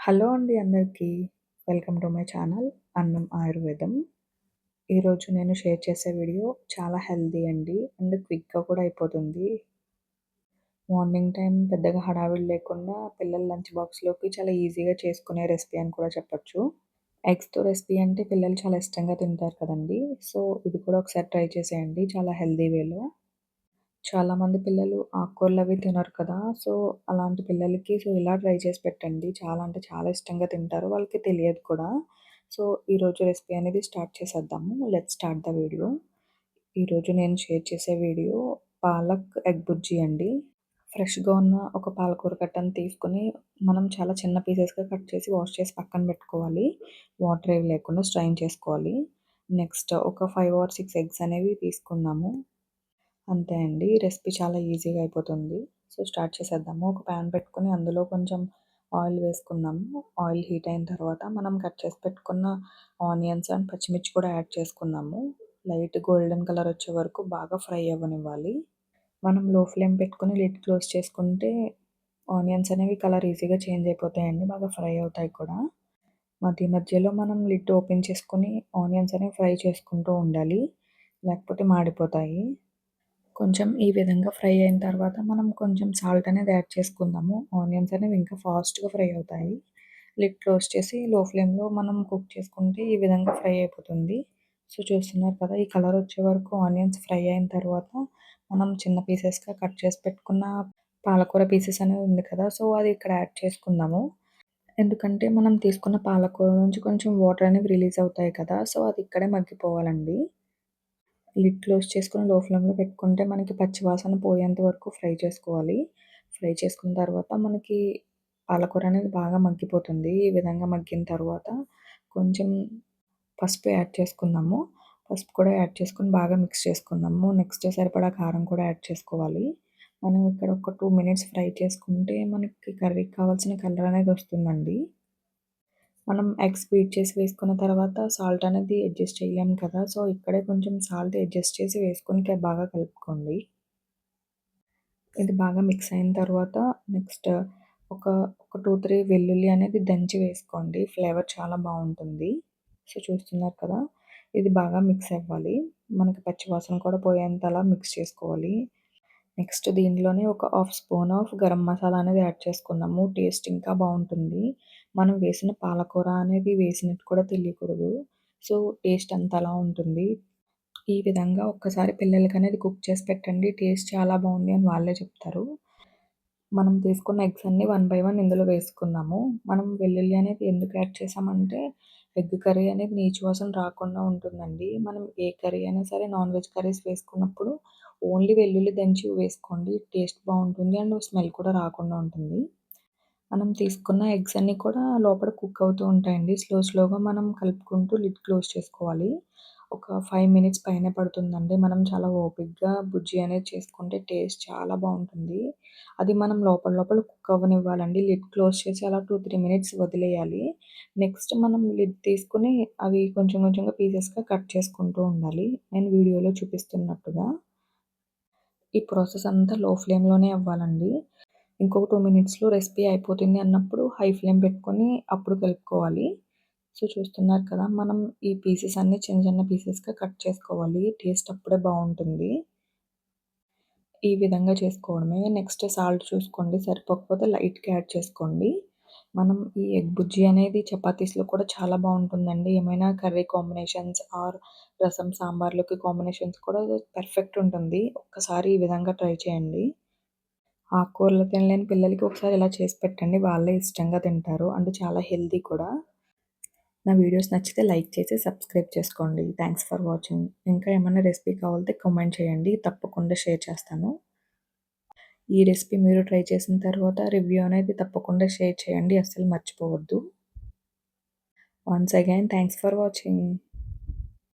Hello అండి అందరికీ. Welcome to my channel అన్నం ఆయుర్వేదం. ఈరోజు నేను షేర్ చేసే వీడియో చాలా హెల్తీ అండి. అండ్ క్విక్‌గా కూడా అయిపోతుంది. మార్నింగ్ టైం పెద్దగా హడావిడి లేకుండా పిల్లల లంచ్ బాక్స్‌లోకి చాలా ఈజీగా చేసుకునే రెసిపీ అని కూడా చెప్పొచ్చు. ఎగ్స్‌తో రెసిపీ అంటే పిల్లలు చాలా ఇష్టంగా తింటారు కదండీ! సో, ఇది కూడా ఒకసారి ట్రై చేసేయండి చాలా హెల్తీ వేలో. చాలామంది పిల్లలు ఆకుకూరలవి తినరు కదా! సో, అలాంటి పిల్లలకి ఇలా ట్రై చేసి పెట్టండి. చాలా అంటే చాలా ఇష్టంగా తింటారు. వాళ్ళకి తెలియదు కూడా. సో, ఈరోజు రెసిపీ అనేది స్టార్ట్ చేసేద్దాము. Let's start the video. ఈరోజు నేను షేర్ చేసే వీడియో పాలక్ ఎగ్ బుర్జీ అండి. ఫ్రెష్‌గా ఉన్న ఒక పాలకూర కట్టను తీసుకొని మనం చాలా చిన్న పీసెస్‌గా కట్ చేసి వాష్ చేసి పక్కన పెట్టుకోవాలి. వాటర్ ఏవి లేకుండా స్ట్రైన్ చేసుకోవాలి. నెక్స్ట్ ఒక 5 ఆర్ 6 ఎగ్స్ అనేవి తీసుకుందాము. అంతే అండి. రెసిపీ చాలా ఈజీగా అయిపోతుంది. సో, స్టార్ట్ చేసేద్దాము. ఒక ప్యాన్ పెట్టుకొని అందులో కొంచెం ఆయిల్ వేసుకుందాము. ఆయిల్ హీట్ అయిన తర్వాత మనం కట్ చేసి పెట్టుకున్న ఆనియన్స్ అండ్ పచ్చిమిర్చి కూడా యాడ్ చేసుకుందాము. లైట్ గోల్డెన్ కలర్ వచ్చే వరకు బాగా ఫ్రై అవ్వనివ్వాలి. మనం లో ఫ్లేమ్ పెట్టుకొని లిడ్ క్లోజ్ చేసుకుంటే ఆనియన్స్ అనేవి కలర్ ఈజీగా చేంజ్ అయిపోతాయండి. బాగా ఫ్రై అవుతాయి కూడా. మధ్య మధ్యలో మనం లిడ్ ఓపెన్ చేసుకొని ఆనియన్స్ అనేవి ఫ్రై చేసుకుంటూ ఉండాలి. లేకపోతే మాడిపోతాయి. కొంచెం ఈ విధంగా ఫ్రై అయిన తర్వాత మనం కొంచెం సాల్ట్ అనేది యాడ్ చేసుకుందాము. ఆనియన్స్ అనేవి ఇంకా ఫాస్ట్‌గా ఫ్రై అవుతాయి. లిడ్ క్లోజ్ చేసి లో ఫ్లేమ్‌లో మనం కుక్ చేసుకుంటే ఈ విధంగా ఫ్రై అయిపోతుంది. సో, చూస్తున్నారు కదా! ఈ కలర్ వచ్చే వరకు ఆనియన్స్ ఫ్రై అయిన తర్వాత మనం చిన్న పీసెస్‌గా కట్ చేసి పెట్టుకున్న పాలకూర పీసెస్ అనేది ఉంది కదా! సో, అది ఇక్కడ యాడ్ చేసుకుందాము. ఎందుకంటే మనం తీసుకున్న పాలకూర నుంచి కొంచెం వాటర్ అనేవి రిలీజ్ అవుతాయి కదా! సో, అది ఇక్కడే మగ్గిపోవాలండి. లిడ్ క్లోజ్ చేసుకొని లో ఫ్లేమ్‌లో పెట్టుకుంటే మనకి పచ్చి వాసన పోయేంత వరకు ఫ్రై చేసుకోవాలి. ఫ్రై చేసుకున్న తర్వాత మనకి పాలకూర అనేది బాగా మగ్గిపోతుంది. ఈ విధంగా మగ్గిన తర్వాత కొంచెం పసుపు యాడ్ చేసుకుందాము. పసుపు కూడా యాడ్ చేసుకొని బాగా మిక్స్ చేసుకుందాము. నెక్స్ట్ సరిపడా కారం కూడా యాడ్ చేసుకోవాలి. మనం ఇక్కడ ఒక 2 మినిట్స్ ఫ్రై చేసుకుంటే మనకి కర్రీకి కావాల్సిన కలర్ అనేది వస్తుందండి. మనం ఎగ్స్ బీట్ చేసి వేసుకున్న తర్వాత సాల్ట్ అనేది అడ్జస్ట్ చేయలేం కదా! సో, ఇక్కడే కొంచెం సాల్ట్ అడ్జస్ట్ చేసి వేసుకొని బాగా కలుపుకోండి. ఇది బాగా మిక్స్ అయిన తర్వాత నెక్స్ట్ ఒక, ఒక 2, 3 వెల్లుల్లి అనేది దంచి వేసుకోండి. ఫ్లేవర్ చాలా బావుంటుంది. సో, చూస్తున్నారు కదా! ఇది బాగా మిక్స్ అవ్వాలి. మనకి పచ్చి వాసన కూడా పోయేంతలా మిక్స్ చేసుకోవాలి. నెక్స్ట్ దీనిలోనే ఒక half spoon of garam masala అనేది యాడ్ చేసుకుందాము. టేస్ట్ ఇంకా బావుంటుంది. మనం వేసిన పాలకూర అనేది వేసినట్టు కూడా తెలియకూడదు. సో, టేస్ట్ అంతలా ఉంటుంది. ఈ విధంగా ఒక్కసారి పిల్లలకనేది కుక్ చేసి పెట్టండి. టేస్ట్ చాలా బావుంది అని వాళ్ళే చెప్తారు. మనం తీసుకున్న ఎగ్స్ అన్నీ వన్ బై వన్ ఇందులో వేసుకుందాము. మనం వెల్లుల్లి అనేది ఎందుకు యాడ్ చేసామంటే, ఎగ్ కర్రీ అనేది నీచు వాసన రాకుండా ఉంటుందండి. మనం ఏ కర్రీ అయినా సరే నాన్ వెజ్ కర్రీస్ వేసుకున్నప్పుడు ఓన్లీ వెల్లుల్లి దంచి వేసుకోండి. టేస్ట్ బావుంటుంది అండ్ స్మెల్ కూడా రాకుండా ఉంటుంది. మనం తీసుకున్న ఎగ్స్ అన్నీ కూడా లోపల కుక్ అవుతూ ఉంటాయండి. స్లోగా మనం కలుపుకుంటూ లిడ్ క్లోజ్ చేసుకోవాలి. ఒక 5 మినిట్స్ పైనే పడుతుందండి. మనం చాలా ఓపికగా బుజ్జి అనేది చేసుకుంటే టేస్ట్ చాలా బావుంటుంది. అది మనం లోపల కుక్ అవ్వనివ్వాలండి. లిడ్ క్లోజ్ చేసి అలా 2, 3 మినిట్స్ వదిలేయాలి. నెక్స్ట్ మనం లిడ్ తీసుకొని అవి కొంచెం కొంచెంగా పీసెస్‌గా కట్ చేసుకుంటూ ఉండాలి. నేను వీడియోలో చూపిస్తున్నట్టుగా. ఈ ప్రాసెస్ అంతా లో ఫ్లేమ్‌లోనే అవ్వాలండి. ఇంకొక 2 మినిట్స్‌లో రెసిపీ అయిపోతుంది అన్నప్పుడు హై ఫ్లేమ్ పెట్టుకొని అప్పుడు కలుపుకోవాలి. సో, చూస్తున్నారు కదా! మనం ఈ పీసెస్ అన్నీ చిన్న చిన్న పీసెస్‌గా కట్ చేసుకోవాలి. టేస్ట్ అప్పుడే బావుంటుంది. ఈ విధంగా చేసుకోవడమే. నెక్స్ట్ సాల్ట్ చూసుకోండి. సరిపోకపోతే లైట్‌గా యాడ్ చేసుకోండి. మనం ఈ ఎగ్ బుర్జీ అనేది చపాతీస్‌లో కూడా చాలా బావుంటుందండి. ఏమైనా కర్రీ కాంబినేషన్స్ ఆర్ రసం, సాంబార్‌లోకి కాంబినేషన్స్ కూడా పర్ఫెక్ట్ ఉంటుంది. ఒక్కసారి ఈ విధంగా ట్రై చేయండి. ఆకుకూరలు తినలేని పిల్లలకి ఒకసారి ఇలా చేసి పెట్టండి. వాళ్ళే ఇష్టంగా తింటారు. అంటే చాలా హెల్తీ కూడా. నా వీడియోస్ నచ్చితే లైక్ చేసి సబ్స్క్రైబ్ చేసుకోండి. Thanks for watching. ఇంకా ఏమన్నా రెసిపీ కావాలితే కామెంట్ చేయండి. తప్పకుండా షేర్ చేస్తాను. ఈ రెసిపీ మీరు ట్రై చేసిన తర్వాత రివ్యూ అనేది తప్పకుండా షేర్ చేయండి. అస్సలు మర్చిపోవద్దు. Once again thanks for watching.